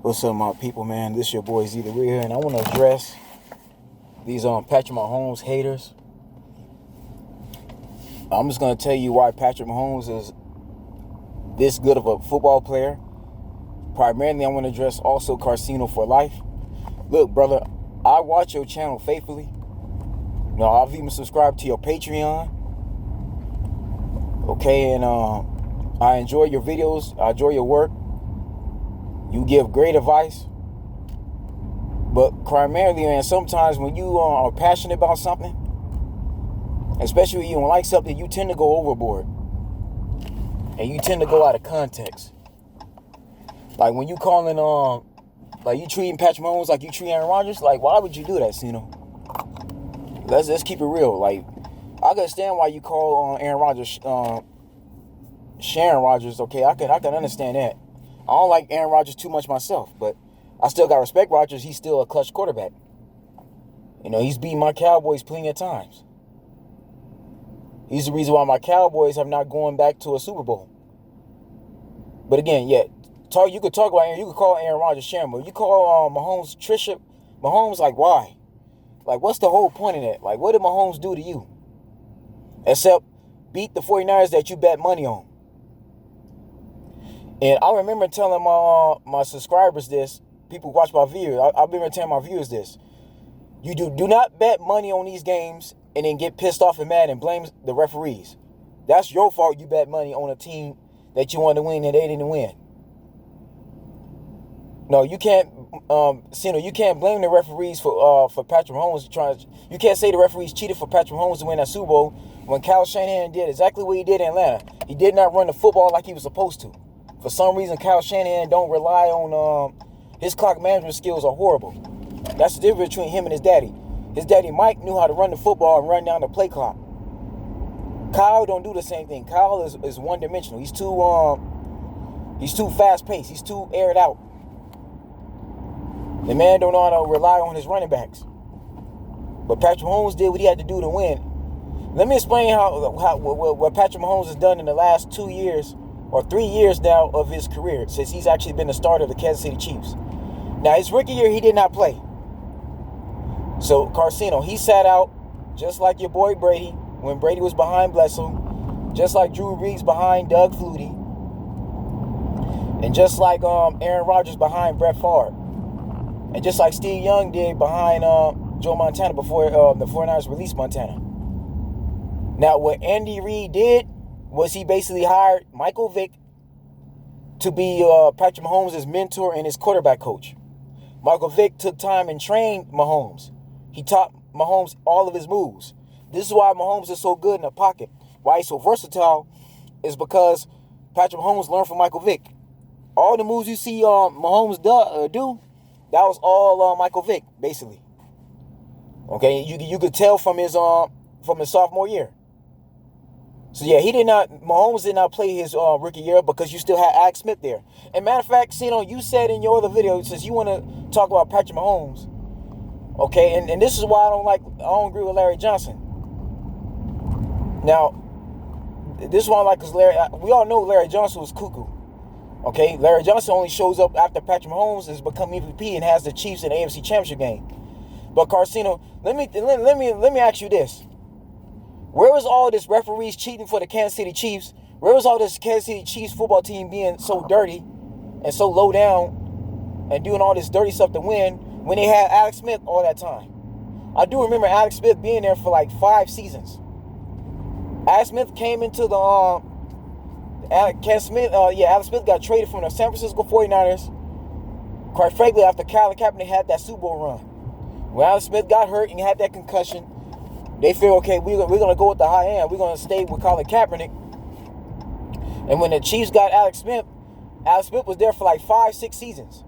What's up, my people, man? This your boy Z the Real here, and I want to address these Patrick Mahomes haters. I'm just gonna tell you why Patrick Mahomes is this good of a football player. Primarily, I want to address also Ceno for life. Look, brother, I watch your channel faithfully. You know, I've even subscribed to your Patreon. Okay, and I enjoy your videos. I enjoy your work. You give great advice. But primarily, man, sometimes when you are passionate about something, especially when you don't like something, you tend to go overboard. And you tend to go out of context. Like when you calling like you treating Patrick Mahomes like you treat Aaron Rodgers, like why would you do that, Ceno? Let's keep it real. Like I can understand why you call Aaron Rodgers Sharon Rodgers. Okay, I can understand that. I don't like Aaron Rodgers too much myself, but I still got to respect Rodgers. He's still a clutch quarterback. You know, he's beaten my Cowboys plenty of times. He's the reason why my Cowboys have not gone back to a Super Bowl. But again, yeah, you could talk about Aaron. You could call Aaron Rodgers Sharon, but you call Mahomes Trisha. Mahomes, like, why? Like, what's the whole point of that? Like, what did Mahomes do to you? Except beat the 49ers that you bet money on. And I remember telling my subscribers this. People who watch my videos. I remember telling my viewers this. You do not bet money on these games and then get pissed off and mad and blame the referees. That's your fault. You bet money on a team that you wanted to win and they didn't win. No, you can't. Ceno, you can't blame the referees for Patrick Mahomes You can't say the referees cheated for Patrick Mahomes to win that Super Bowl when Kyle Shanahan did exactly what he did in Atlanta. He did not run the football like he was supposed to. For some reason, Kyle Shanahan don't rely on his clock management skills are horrible. That's the difference between him and his daddy. His daddy Mike knew how to run the football and run down the play clock. Kyle don't do the same thing. Kyle is one dimensional. He's too fast paced. He's too aired out. The man don't know how to rely on his running backs. But Patrick Mahomes did what he had to do to win. Let me explain what Patrick Mahomes has done in the last 2 years or 3 years now of his career since he's actually been the starter of the Kansas City Chiefs. Now, his rookie year, he did not play. So, Ceno, he sat out just like your boy Brady when Brady was behind Bledsoe, just like Drew Brees behind Doug Flutie, and just like Aaron Rodgers behind Brett Favre, and just like Steve Young did behind Joe Montana before the 49ers released Montana. Now, what Andy Reid did was he basically hired Michael Vick to be Patrick Mahomes' mentor and his quarterback coach. Michael Vick took time and trained Mahomes. He taught Mahomes all of his moves. This is why Mahomes is so good in the pocket. Why he's so versatile is because Patrick Mahomes learned from Michael Vick. All the moves you see Mahomes do, that was all Michael Vick, basically. Okay, you could tell from his sophomore year. So yeah, Mahomes did not play his rookie year because you still had Alex Smith there. And matter of fact, Ceno, you said in your other video, since you want to talk about Patrick Mahomes, okay, and this is why I don't agree with Larry Johnson. Now, this is why I like, because we all know Larry Johnson was cuckoo. Okay, Larry Johnson only shows up after Patrick Mahomes has become MVP and has the Chiefs in the AFC Championship game. But Ceno, let me ask you this. Where was all this referees cheating for the Kansas City Chiefs? Where was all this Kansas City Chiefs football team being so dirty and so low down and doing all this dirty stuff to win when they had Alex Smith all that time? I do remember Alex Smith being there for like 5 seasons. Alex Smith came into the Alex Smith got traded from the San Francisco 49ers. Quite frankly, after Colin Kaepernick had that Super Bowl run. When Alex Smith got hurt and had that concussion, they feel, okay, we're going to go with the high end. We're going to stay with Colin Kaepernick. And when the Chiefs got Alex Smith was there for like 5-6 seasons.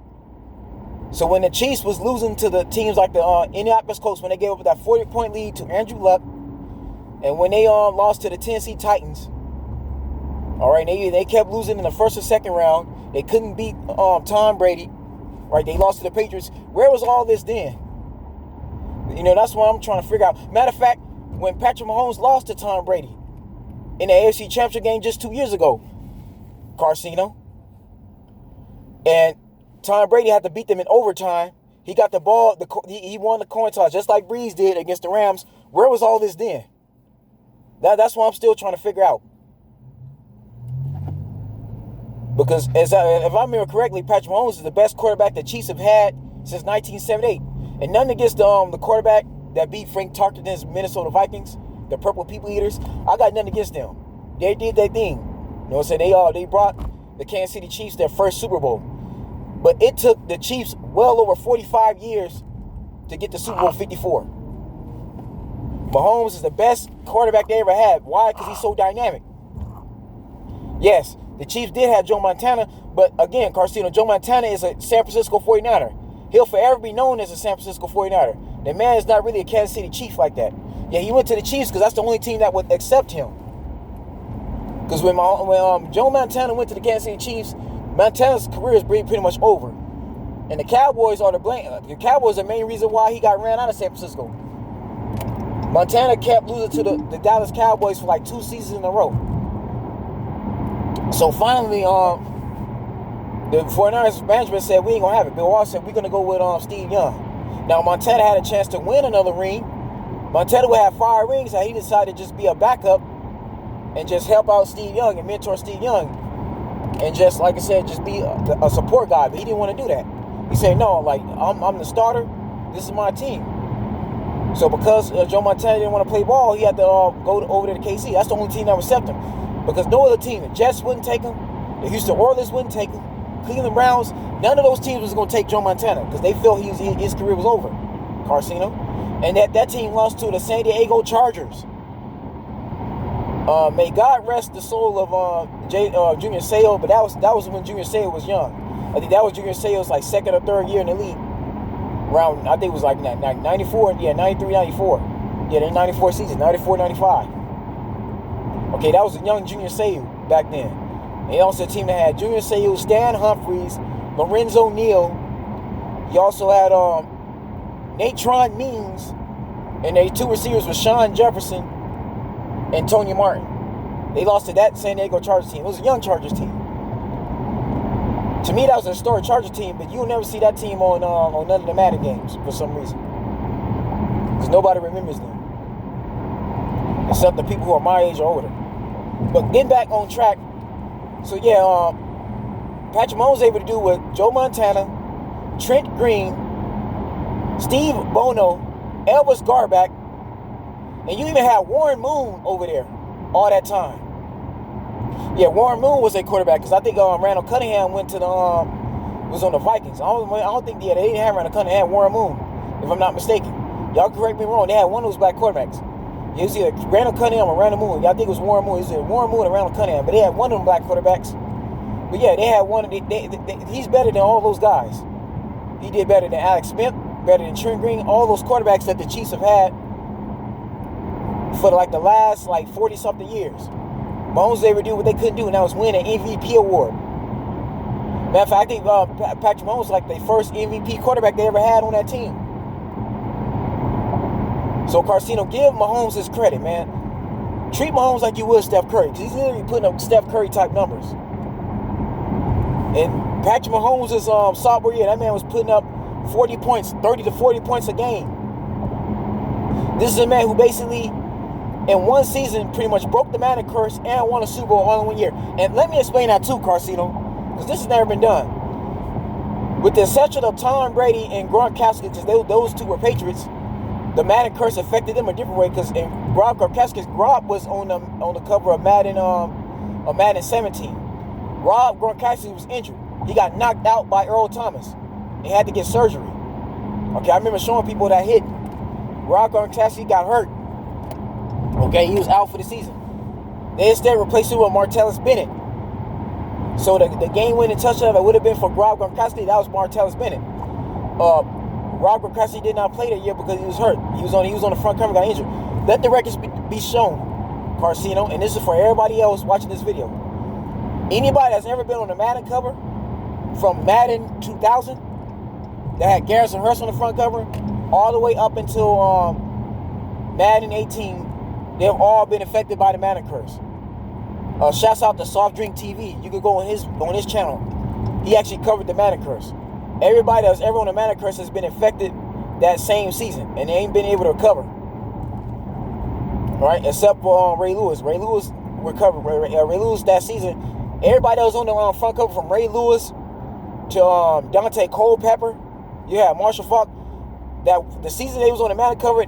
So when the Chiefs was losing to the teams like the Indianapolis Colts, when they gave up that 40-point lead to Andrew Luck, and when they lost to the Tennessee Titans, all right, they kept losing in the first or second round. They couldn't beat Tom Brady, right? They lost to the Patriots. Where was all this then? You know, that's what I'm trying to figure out. Matter of fact, when Patrick Mahomes lost to Tom Brady in the AFC Championship game just 2 years ago, Ceno, and Tom Brady had to beat them in overtime. He got the ball. He won the coin toss just like Breeze did against the Rams. Where was all this then? That's what I'm still trying to figure out. Because if I remember correctly, Patrick Mahomes is the best quarterback the Chiefs have had since 1978. And nothing against the quarterback that beat Frank Tarkenton's Minnesota Vikings, the Purple People Eaters. I got nothing against them. They did their thing. You know what I'm saying? They brought the Kansas City Chiefs their first Super Bowl. But it took the Chiefs well over 45 years to get to Super Bowl 54. Mahomes is the best quarterback they ever had. Why? Because he's so dynamic. Yes, the Chiefs did have Joe Montana, but again, Carcino, Joe Montana is a San Francisco 49er. He'll forever be known as a San Francisco 49er. The man is not really a Kansas City Chief like that. Yeah, he went to the Chiefs because that's the only team that would accept him. Because when Joe Montana went to the Kansas City Chiefs, Montana's career is pretty much over. And the Cowboys are the blame. The Cowboys are the main reason why he got ran out of San Francisco. Montana kept losing to the Dallas Cowboys for like 2 seasons in a row. So finally, the 49ers management said, we ain't going to have it. Bill Walsh said, we're going to go with Steve Young. Now, Montana had a chance to win another ring. Montana would have 5 rings, and he decided to just be a backup and just help out Steve Young and mentor Steve Young. And just, like I said, just be a support guy. But he didn't want to do that. He said, no, like, I'm the starter. This is my team. So because Joe Montana didn't want to play ball, he had to go over to the KC. That's the only team that would accept him. Because no other team, the Jets wouldn't take him. The Houston Oilers wouldn't take him. Cleveland Browns, none of those teams was going to take Joe Montana because they felt his career was over. Carcino. And that team lost to the San Diego Chargers. May God rest the soul of Junior Seau, but that was when Junior Seau was young. I think that was Junior Seau's like 2nd or 3rd year in the league. Around, I think it was like 94, 93, 94. Yeah, the 94 season, 94, 95. Okay, that was a young Junior Seau back then. And he also a team that had Junior Seau, Stan Humphries, Lorenzo Neal. He also had Natron Means, and their 2 receivers were Sean Jefferson and Tony Martin. They lost to that San Diego Chargers team. It was a young Chargers team. To me, that was a historic Chargers team, but you'll never see that team on none of the Madden games for some reason. Because nobody remembers them. Except the people who are my age or older. But getting back on track, so yeah, Patrick Mahomes was able to do with Joe Montana, Trent Green, Steve Bono, Elvis Garback, and you even had Warren Moon over there all that time. Yeah, Warren Moon was a quarterback because I think Randall Cunningham went to was on the Vikings. I don't think they didn't have Randall Cunningham, Warren Moon, if I'm not mistaken. Y'all correct me wrong. They had one of those black quarterbacks. It was either Randall Cunningham or Randall Moon. I think it was Warren Moon. It was either Warren Moon or Randall Cunningham, but they had one of them black quarterbacks. But yeah, they had one of he's better than all those guys. He did better than Alex Smith, better than Trent Green, all those quarterbacks that the Chiefs have had for like the last like 40-something years. Mahomes was able to do what they couldn't do, and that was win an MVP award. Matter of fact, I think Patrick Mahomes was like the first MVP quarterback they ever had on that team. So, Carcino, give Mahomes his credit, man. Treat Mahomes like you would Steph Curry, because he's literally putting up Steph Curry-type numbers. And Patrick Mahomes' sophomore year, that man was putting up 40 points, 30 to 40 points a game. This is a man who basically, in one season, pretty much broke the Madden curse and won a Super Bowl all in 1 year. And let me explain that too, Carcino, because this has never been done. With the exception of Tom Brady and Gronkowski, because those two were Patriots, the Madden curse affected them a different way. Because in Gronkowski was on the cover of Madden 17. Rob Gronkowski was injured. He got knocked out by Earl Thomas. He had to get surgery. Okay, I remember showing people that hit. Rob Gronkowski got hurt. Okay, he was out for the season. They instead replaced him with Martellus Bennett. So the game-winning touchdown that would have been for Rob Gronkowski, that was Martellus Bennett. Rob Gronkowski did not play that year because he was hurt. He was on the front cover, got injured. Let the records be shown, Carcino, and this is for everybody else watching this video. Anybody that's ever been on the Madden cover from Madden 2000 that had Garrison Hurst on the front cover all the way up until Madden 18, they've all been affected by the Madden curse. Shouts out to Soft Drink TV. You can go on his channel. He actually covered the Madden curse. Everybody that's ever on a mana curse has been infected that same season, and they ain't been able to recover. Right? Except for Ray Lewis. Ray Lewis recovered. Ray Lewis that season. Everybody that was on the front cover, from Ray Lewis to Dante Culpepper, Marshall Faulk. That the season they was on the mana cover,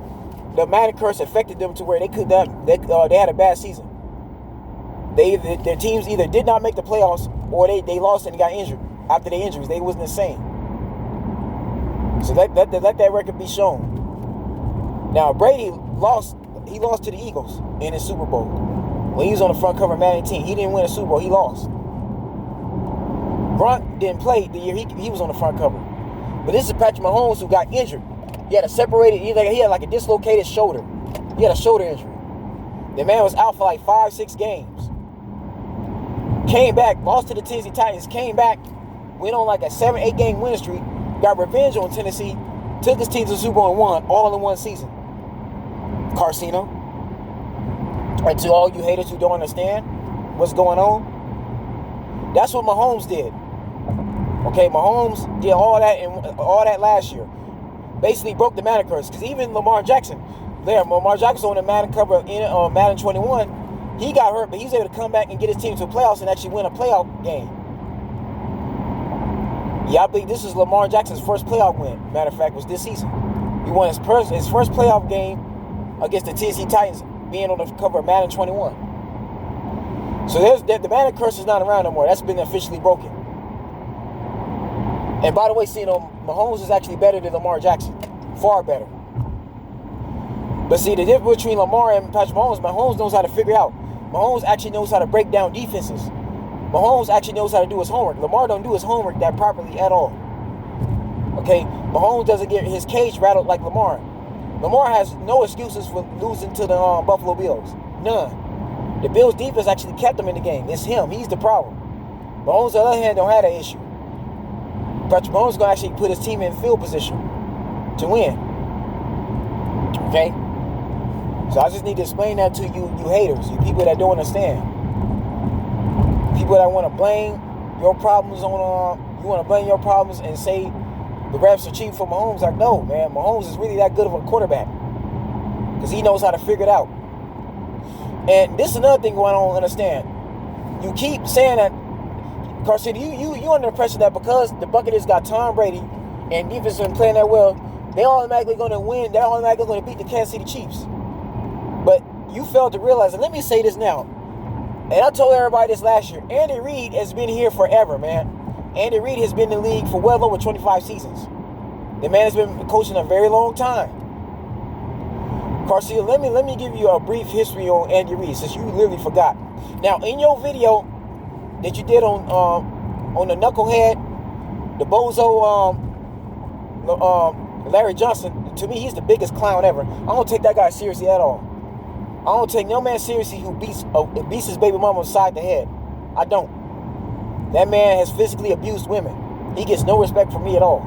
the mana curse affected them to where they could not. They had a bad season. Their teams either did not make the playoffs or they lost and got injured after their injuries. They wasn't the same. So let that record be shown. Now Brady lost. He lost to the Eagles in his Super Bowl when he was on the front cover of Madden 18. He didn't win a Super Bowl. He lost. Gronk didn't play the year he was on the front cover. But this is Patrick Mahomes, who got injured. He had like a dislocated shoulder. He had a shoulder injury. The man was out for like 5-6 games. Came back, lost to the Tennessee Titans, came back, went on like a 7-8 game winning streak, got revenge on Tennessee, took his team to the Super Bowl and won all in one season. Ceno. And to all you haters who don't understand what's going on, that's what Mahomes did. Okay, Mahomes did all that last year. Basically broke the mana curse. Because even Lamar Jackson on the Madden cover in Madden 21, he got hurt, but he was able to come back and get his team to the playoffs and actually win a playoff game. Yeah, I believe this is Lamar Jackson's first playoff win. Matter of fact, was this season. He won his first playoff game against the Tennessee Titans, being on the cover of Madden 21. So the Madden curse is not around no more. That's been officially broken. And by the way, Mahomes is actually better than Lamar Jackson. Far better. But see, the difference between Lamar and Patrick Mahomes knows how to figure it out. Mahomes actually knows how to break down defenses. Mahomes actually knows how to do his homework. Lamar don't do his homework that properly at all. Okay? Mahomes doesn't get his cage rattled like Lamar. Lamar has no excuses for losing to the Buffalo Bills. None. The Bills' defense actually kept him in the game. It's him. He's the problem. Mahomes, on the other hand, don't have that issue. Patrick Mahomes is going to actually put his team in field position to win. Okay? So I just need to explain that to you haters, you people that don't understand. People that want to blame your problems you want to blame your problems and say the refs are cheap for Mahomes. Like, no, man, Mahomes is really that good of a quarterback because he knows how to figure it out. And this is another thing I don't understand. You keep saying that, Carson, you under the impression that because the Buccaneers got Tom Brady and defense been playing that well, they're automatically going to win. They're automatically going to beat the Kansas City Chiefs. But you failed to realize, and let me say this now, and I told everybody this last year, Andy Reid has been here forever, man. Andy Reid has been in the league for well over 25 seasons. The man has been coaching a very long time. Carson, let me give you a brief history on Andy Reid, since you literally forgot. Now, in your video that you did on the knucklehead, the bozo, Larry Johnson, to me, he's the biggest clown ever. I don't take that guy seriously at all. I don't take no man seriously who beats his baby mama upside the head. I don't. That man has physically abused women. He gets no respect from me at all.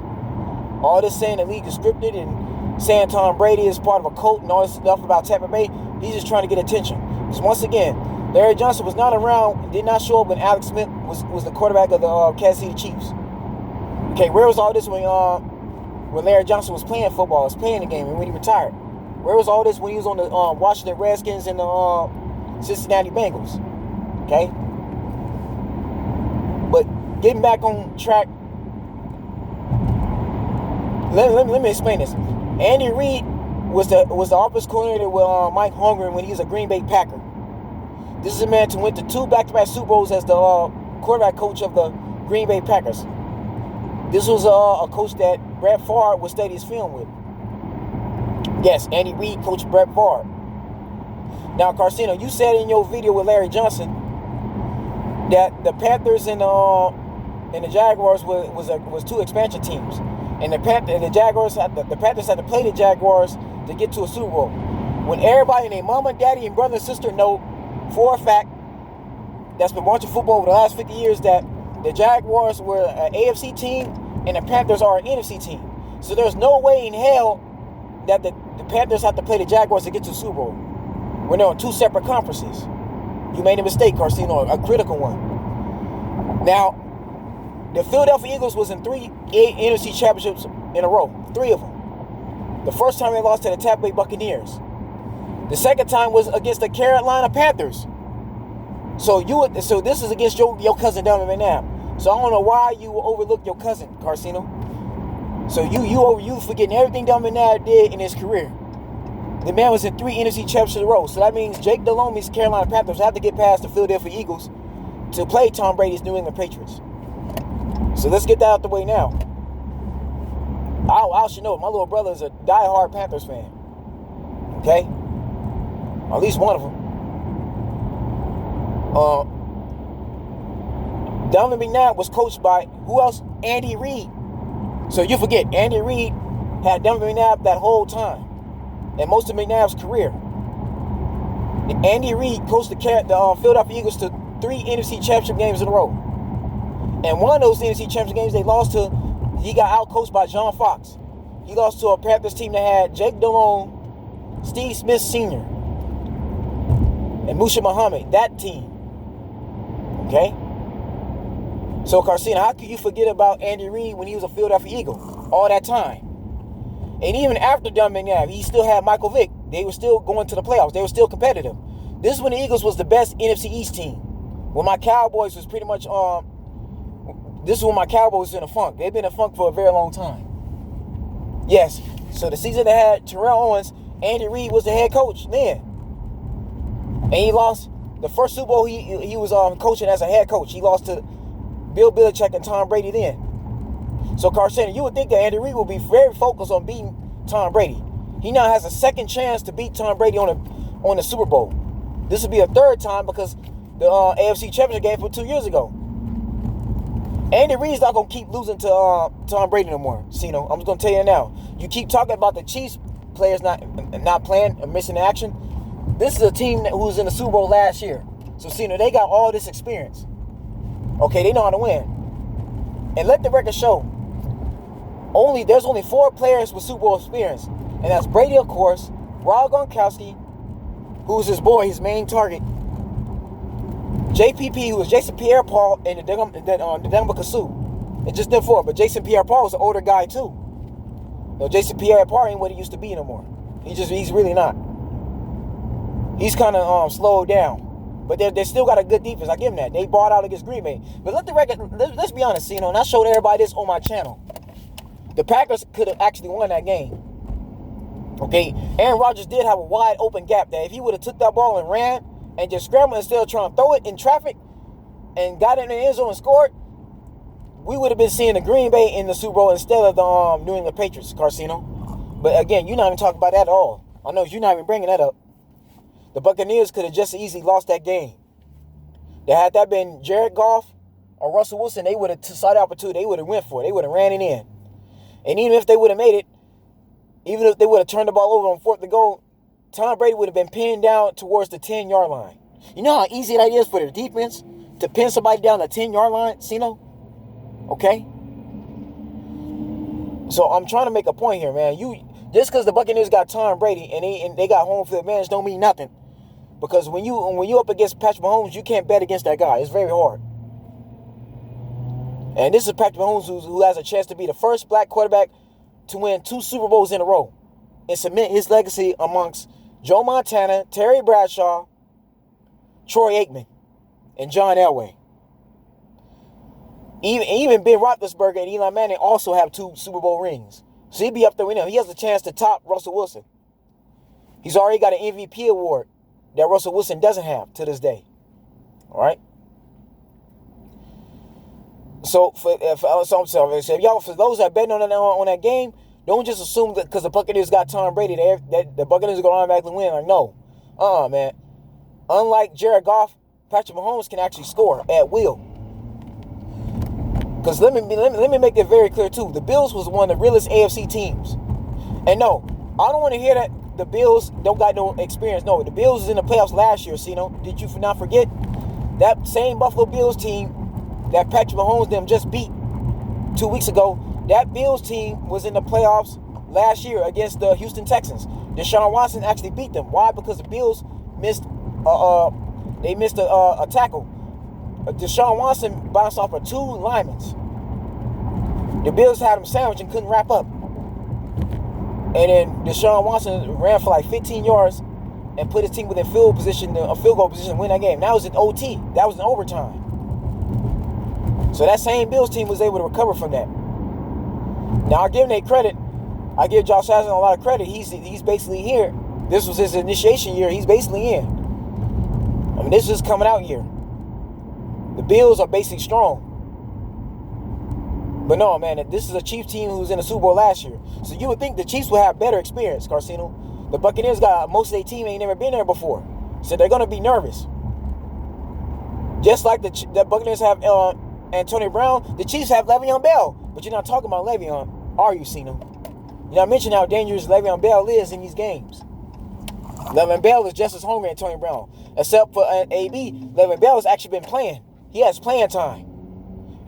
All this saying the league is scripted and saying Tom Brady is part of a cult and all this stuff about Tampa Bay, he's just trying to get attention. Because once again, Larry Johnson was not around, did not show up when Alex Smith was the quarterback of the Kansas City Chiefs. Okay, where was all this when Larry Johnson was playing football, was playing the game, and when he retired? Where was all this when he was on the Washington Redskins and the Cincinnati Bengals? Okay? But getting back on track, let me explain this. Andy Reid was the offensive coordinator with Mike Holmgren when he was a Green Bay Packer. This is a man who went to 2 back-to-back Super Bowls as the quarterback coach of the Green Bay Packers. This was a coach that Brett Favre would study his film with. Yes, Andy Reid coached Brett Favre. Now, Carcino, you said in your video with Larry Johnson that the Panthers and the Jaguars was 2 expansion teams, and the Panthers had to play the Jaguars to get to a Super Bowl. When everybody and their mama, daddy, and brother and sister know for a fact that's been watching football over the last 50 years that the Jaguars were an AFC team and the Panthers are an NFC team. So there's no way in hell that the Panthers have to play the Jaguars to get to the Super Bowl. When they're on 2 separate conferences. You made a mistake, Carcino, a critical one. Now, The Philadelphia Eagles was in 3 NFC championships in a row. 3 of them. The first time they lost to the Tampa Bay Buccaneers. The second time was against the Carolina Panthers. So this is against your cousin Donovan McNabb. So I don't know why you will overlook your cousin, Carcino. So you forgetting everything Donovan McNabb did in his career. The man was in 3 NFC championships in a row. So that means Jake Delhomey's Carolina Panthers have to get past the Philadelphia Eagles to play Tom Brady's New England Patriots. So let's get that out the way now. I should know, my little brother is a diehard Panthers fan. Okay? At least one of them. Donovan McNabb was coached by, who else? Andy Reid. So you forget, Andy Reid had Donovan McNabb that whole time. And most of McNabb's career. Andy Reid coached the Philadelphia Eagles to 3 NFC championship games in a row. And one of those NFC championship games, he got out-coached by John Fox. He lost to a Panthers team that had Jake Delhomme, Steve Smith Sr., and Musha Muhammad, that team. Okay? So, Carcino, how could you forget about Andy Reid when he was a Philadelphia Eagle all that time? And even after Donovan McNabb, he still had Michael Vick. They were still going to the playoffs. They were still competitive. This is when the Eagles was the best NFC East team. When my Cowboys was pretty much, this is when my Cowboys was in a funk. They've been in a funk for a very long time. Yes. So the season that had Terrell Owens, Andy Reid was the head coach then. And he lost the first Super Bowl he was coaching as a head coach. He lost to Bill Belichick and Tom Brady then. So, Carcino, you would think that Andy Reid will be very focused on beating Tom Brady. He now has a second chance to beat Tom Brady on the Super Bowl. This will be a third time because the AFC Championship game from 2 years ago. Andy Reid's not going to keep losing to Tom Brady no more, Ceno. I'm just going to tell you now. You keep talking about the Chiefs players not playing and missing action. This is a team who was in the Super Bowl last year. So, Ceno, they got all this experience. Okay, they know how to win. And let the record show, there's only 4 players with Super Bowl experience. And that's Brady, of course, Rob Gronkowski, who's his boy, his main target, JPP, who was Jason Pierre-Paul, and the Denver Kasu. It's just them 4. But Jason Pierre-Paul is an older guy, too. Jason Pierre-Paul ain't what he used to be no more. He's really not. He's kind of slowed down. But they still got a good defense. I give them that. They bought out against Green Bay. But let's be honest, Ceno, and I showed everybody this on my channel. The Packers could have actually won that game. Okay? Aaron Rodgers did have a wide open gap that if he would have took that ball and ran and just scrambled instead of trying to throw it in traffic and got it in the end zone and scored, we would have been seeing the Green Bay in the Super Bowl instead of the New England Patriots, Carcino. But again, you're not even talking about that at all. I know you're not even bringing that up. The Buccaneers could have just as easily lost that game. Had that been Jared Goff or Russell Wilson, they would have saw the opportunity. They would have went for it. They would have ran it in. And even if they would have made it, even if they would have turned the ball over on 4th and goal, Tom Brady would have been pinned down towards the 10-yard line. You know how easy that is for the defense to pin somebody down the 10-yard line, Ceno? Okay? So I'm trying to make a point here, man. Just because the Buccaneers got Tom Brady and they got home field advantage don't mean nothing. Because when you up against Patrick Mahomes, you can't bet against that guy. It's very hard. And this is Patrick Mahomes who has a chance to be the first black quarterback to win 2 Super Bowls in a row and cement his legacy amongst Joe Montana, Terry Bradshaw, Troy Aikman, and John Elway. Even Ben Roethlisberger and Eli Manning also have 2 Super Bowl rings. So he'd be up there with him. He has a chance to top Russell Wilson. He's already got an MVP award that Russell Wilson doesn't have to this day. All right? So for those that betting on that game, don't just assume that because the Buccaneers got Tom Brady, that the Buccaneers are going to automatically win. Like, no. Man. Unlike Jared Goff, Patrick Mahomes can actually score at will. Because let me make it very clear, too. The Bills was one of the realest AFC teams. And no, I don't want to hear that the Bills don't got no experience. No, the Bills was in the playoffs last year, Ceno. Did you not forget? That same Buffalo Bills team that Patrick Mahomes them just beat 2 weeks ago, that Bills team was in the playoffs last year against the Houston Texans. Deshaun Watson actually beat them. Why? Because the Bills missed a tackle. Deshaun Watson bounced off of 2 linemen. The Bills had him sandwiched and couldn't wrap up. And then Deshaun Watson ran for like 15 yards and put his team within field goal position to win that game. That was in OT. That was in overtime. So that same Bills team was able to recover from that. Now, I give Nate credit. I give Josh Allen a lot of credit. He's basically here. This was his initiation year. He's basically in. I mean, this is coming out year. The Bills are basically strong. But no, man, this is a Chiefs team who was in the Super Bowl last year. So you would think the Chiefs would have better experience, Ceno. The Buccaneers got most of their team ain't never been there before. So they're going to be nervous. Just like the Buccaneers have Antonio Brown, the Chiefs have Le'Veon Bell. But you're not talking about Le'Veon, are you, Ceno? You're not mentioning how dangerous Le'Veon Bell is in these games. Le'Veon Bell is just as hungry as Antonio Brown. Except for AB, Le'Veon Bell has actually been playing. He has playing time.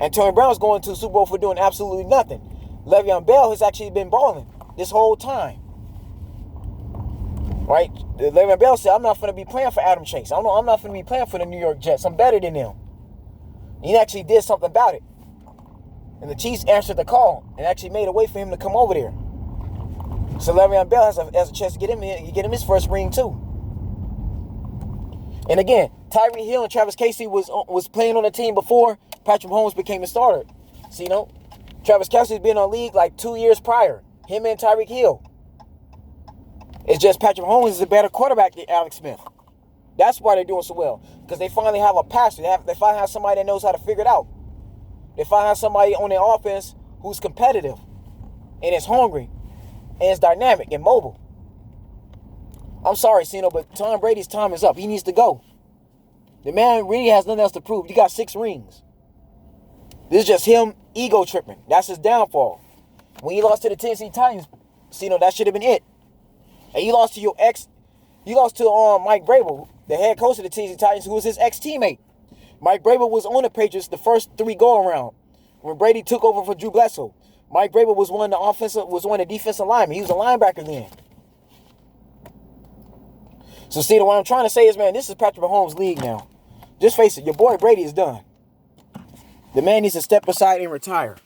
Antonio Brown's going to the Super Bowl for doing absolutely nothing. Le'Veon Bell has actually been balling this whole time. Right? Le'Veon Bell said, I'm not going to be playing for Adam Chase. I'm not going to be playing for the New York Jets. I'm better than them. He actually did something about it. And the Chiefs answered the call and actually made a way for him to come over there. So Le'Veon Bell has a chance to get him his first ring too. And again, Tyreek Hill and Travis Kelce was playing on the team before Patrick Mahomes became a starter. So, Travis Kelce's been on the league like 2 years prior. Him and Tyreek Hill. It's just Patrick Mahomes is a better quarterback than Alex Smith. That's why they're doing so well. Because they finally have a passer. They finally have somebody that knows how to figure it out. They finally have somebody on their offense who's competitive and is hungry and is dynamic and mobile. I'm sorry, Ceno, but Tom Brady's time is up. He needs to go. The man really has nothing else to prove. He got 6 rings. This is just him ego tripping. That's his downfall. When he lost to the Tennessee Titans, Ceno, that should have been it. And you lost to Mike Vrabel, the head coach of the Tennessee Titans, who was his ex-teammate. Mike Vrabel was on the Patriots the first 3 go-around when Brady took over for Drew Bledsoe. Mike Vrabel was one of the defensive linemen. He was a linebacker then. So, see, what I'm trying to say is, man, this is Patrick Mahomes' league now. Just face it, your boy Brady is done. The man needs to step aside and retire.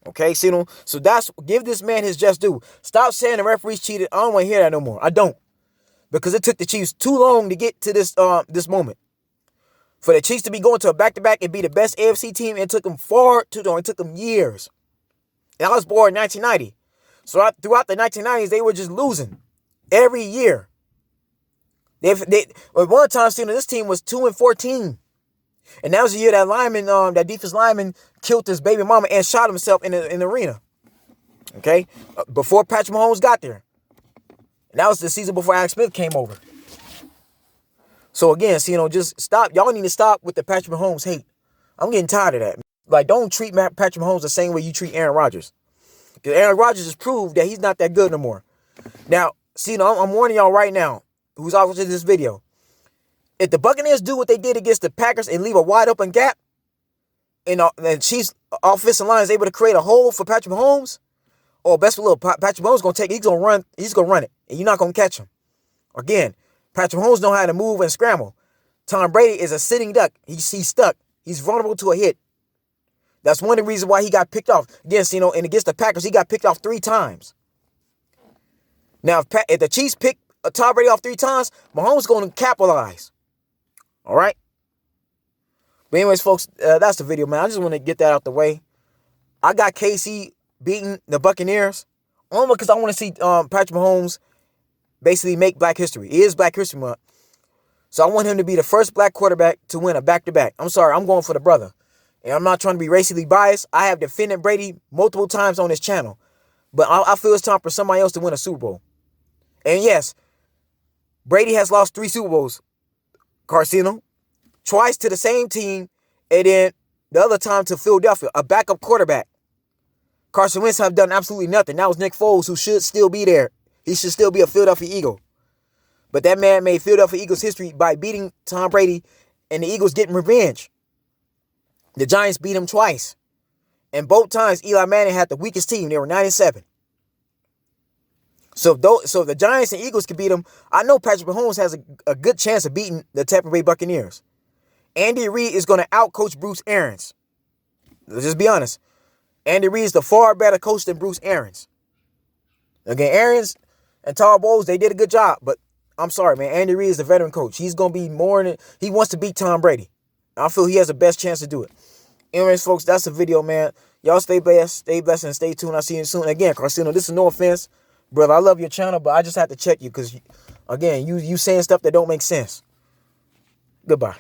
Okay, Ceno? So give this man his just due. Stop saying the referees cheated. I don't want to hear that no more. I don't. Because it took the Chiefs too long to get to this moment. For the Chiefs to be going to a back-to-back and be the best AFC team, it took them far too long. It took them years. And I was born in 1990. So throughout the 1990s, they were just losing every year. At one time, this team was 2-14. And that was the year that defense lineman killed his baby mama and shot himself in the arena. Okay? Before Patrick Mahomes got there. And that was the season before Alex Smith came over. So again, just stop. Y'all need to stop with the Patrick Mahomes hate. I'm getting tired of that. Like, don't treat Patrick Mahomes the same way you treat Aaron Rodgers. Because Aaron Rodgers has proved that he's not that good no more. Now, I'm warning y'all right now, who's watching this video. If the Buccaneers do what they did against the Packers and leave a wide open gap, and Chiefs offensive line is able to create a hole for Patrick Mahomes, or best of all, Patrick Mahomes he's gonna run it, and you're not gonna catch him. Again, Patrick Mahomes know how to move and scramble. Tom Brady is a sitting duck. He's stuck. He's vulnerable to a hit. That's one of the reasons why he got picked off. Again, and against the Packers, he got picked off 3 times. Now, if the Chiefs pick Tom Brady off 3 times, Mahomes is going to capitalize. All right? But anyways, folks, that's the video, man. I just want to get that out the way. I got KC beating the Buccaneers only because I want to see Patrick Mahomes basically make Black history. It is Black History Month. So I want him to be the first black quarterback to win a back-to-back. I'm sorry, I'm going for the brother. And I'm not trying to be racially biased. I have defended Brady multiple times on this channel. But I feel it's time for somebody else to win a Super Bowl. And yes, Brady has lost 3 Super Bowls. Ceno, twice to the same team, and then the other time to Philadelphia, a backup quarterback. Carson Wentz have done absolutely nothing. That was Nick Foles, who should still be there. He should still be a Philadelphia Eagle. But that man made Philadelphia Eagles history by beating Tom Brady and the Eagles getting revenge. The Giants beat him twice. And both times, Eli Manning had the weakest team. They were 9-7. So if the Giants and Eagles can beat him, I know Patrick Mahomes has a good chance of beating the Tampa Bay Buccaneers. Andy Reid is going to outcoach Bruce Arians. Let's just be honest. Andy Reid's the far better coach than Bruce Arians. Again, Arians and Todd Bowles, they did a good job, but I'm sorry, man. Andy Reid is the veteran coach. He's going to be more than, he wants to beat Tom Brady. I feel he has the best chance to do it. Anyways, folks, that's the video, man. Y'all stay blessed, and stay tuned. I'll see you soon. Again, Ceno, this is no offense, brother. I love your channel, but I just have to check you because, again, you saying stuff that don't make sense. Goodbye.